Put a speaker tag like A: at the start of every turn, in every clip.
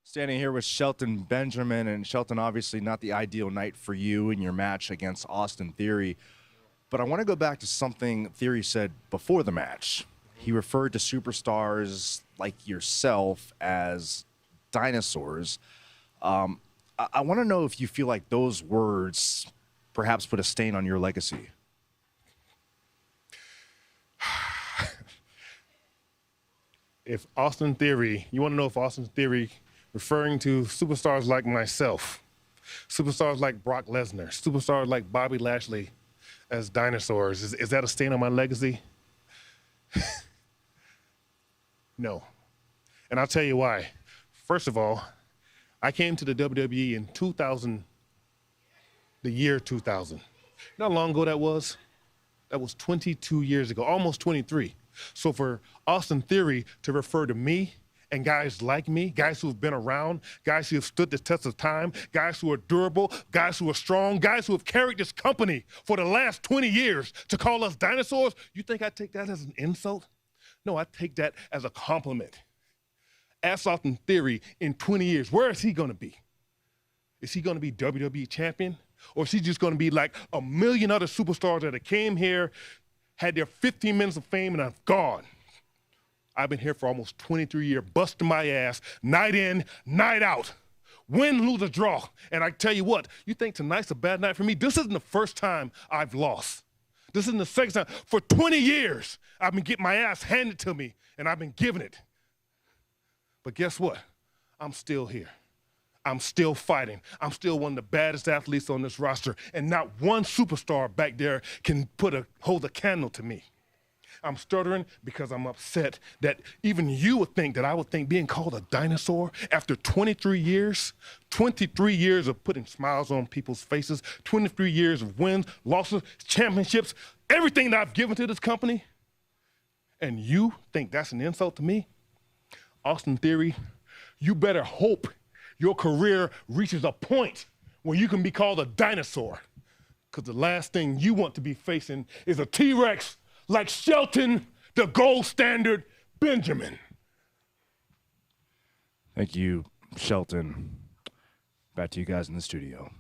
A: Standing here with Shelton Benjamin, and Shelton, obviously not the ideal night for you in your match against Austin Theory, but I want to go back to something Theory said before the match. He referred to superstars like yourself as dinosaurs. I want to know if you feel like those words perhaps put a stain on your legacy.
B: If Austin Theory, you want to know if Austin Theory referring to superstars like myself, superstars like Brock Lesnar, superstars like Bobby Lashley as dinosaurs, is that a stain on my legacy? No. And I'll tell you why. First of all, I came to the WWE in 2000, the year 2000. You know how long ago that was? That was 22 years ago, almost 23. So for Austin Theory to refer to me and guys like me, guys who have been around, guys who have stood the test of time, guys who are durable, guys who are strong, guys who have carried this company for the last 20 years to call us dinosaurs, you think I take that as an insult? No, I take that as a compliment. Ask Austin Theory in 20 years, where is he gonna be? Is he gonna be WWE champion? Or is he just gonna be like a million other superstars that came here, had their 15 minutes of fame, and I've gone? I've been here for almost 23 years, busting my ass, night in, night out. Win, lose, or draw. And I tell you what, you think tonight's a bad night for me? This isn't the first time I've lost. This isn't the second time. For 20 years, I've been getting my ass handed to me, and I've been giving it. But guess what? I'm still here. I'm still fighting. I'm still one of the baddest athletes on this roster, and not one superstar back there can hold a candle to me. I'm stuttering because I'm upset that even you would think that I would think being called a dinosaur after 23 years of putting smiles on people's faces, 23 years of wins, losses, championships, everything that I've given to this company, and you think that's an insult to me? Austin Theory, you better hope your career reaches a point where you can be called a dinosaur, because the last thing you want to be facing is a T-Rex like Shelton, the gold standard Benjamin.
A: Thank you, Shelton. Back to you guys in the studio.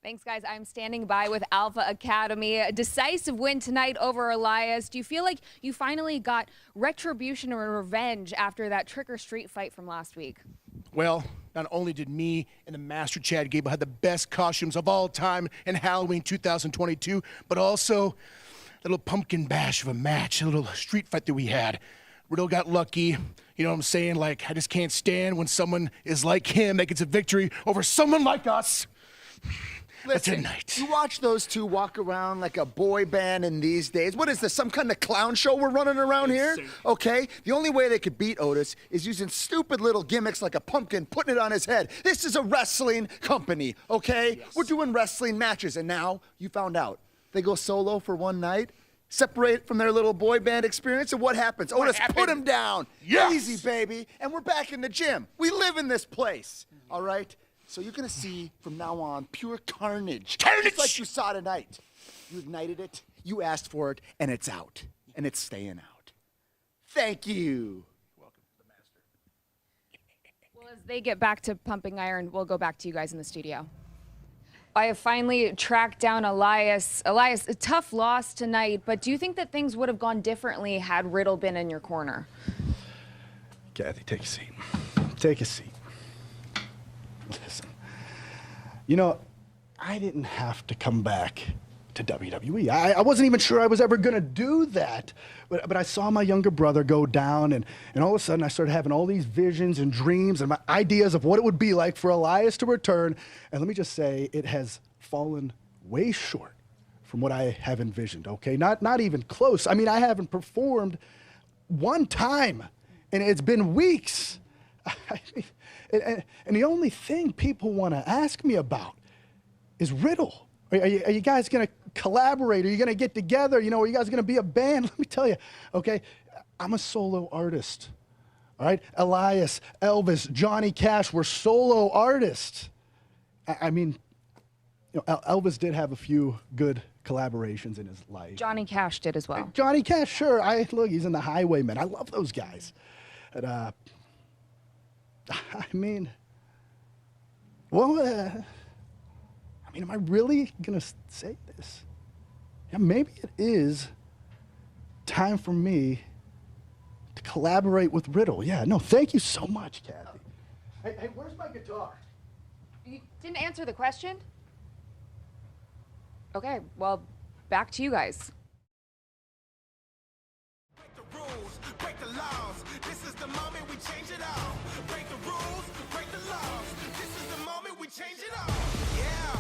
C: Thanks, guys. I'm standing by with Alpha Academy. A decisive win tonight over Elias. Do you feel like you finally got retribution or revenge after that trick or street fight from last week?
D: Well, not only did me and the Master Chad Gable have the best costumes of all time in Halloween 2022, but also a little pumpkin bash of a match, a little street fight that we had. Riddle got lucky. You know what I'm saying? Like, I just can't stand when someone is like him that gets a victory over someone like us.
E: Listen, you watch those two walk around like a boy band in these days. What is this, some kind of clown show we're running around here? Okay, the only way they could beat Otis is using stupid little gimmicks like a pumpkin, putting it on his head. This is a wrestling company, okay? Yes. We're doing wrestling matches, and now you found out. They go solo for one night, separate from their little boy band experience, and what happens? Otis put him down. Yes. Easy, baby. And we're back in the gym. We live in this place, all right? So you're going to see, from now on, pure carnage. Carnage! Just like you saw tonight. You ignited it, you asked for it, and it's out. And it's staying out. Thank you.
D: Welcome, the Master.
C: Well, as they get back to pumping iron, we'll go back to you guys in the studio. I have finally tracked down Elias. Elias, a tough loss tonight, but do you think that things would have gone differently had Riddle been in your corner?
F: Kathy, take a seat. Take a seat. Listen, you know, I didn't have to come back to WWE. I wasn't even sure I was ever going to do that. But I saw my younger brother go down, and all of a sudden I started having all these visions and dreams and my ideas of what it would be like for Elias to return. And let me just say, it has fallen way short from what I have envisioned, okay? Not even close. I mean, I haven't performed one time, and it's been weeks. And the only thing people want to ask me about is Riddle. Are you guys going to collaborate? Are you going to get together? You know, are you guys going to be a band? Let me tell you, okay, I'm a solo artist, all right? Elias, Elvis, Johnny Cash were solo artists. I mean, you know, Elvis did have a few good collaborations in his life.
C: Johnny Cash did as well.
F: Johnny Cash, sure. Look, he's in the Highwaymen. I love those guys. But, I mean, well, am I really going to say this? Yeah, maybe it is time for me to collaborate with Riddle. Yeah, no, thank you so much, Kathy. Hey, where's my guitar?
C: You didn't answer the question? Okay, well, back to you guys.
G: Break the rules, break the laws. This is the moment we change it all. Break the rules, break the laws. This is the moment we change it all. Yeah.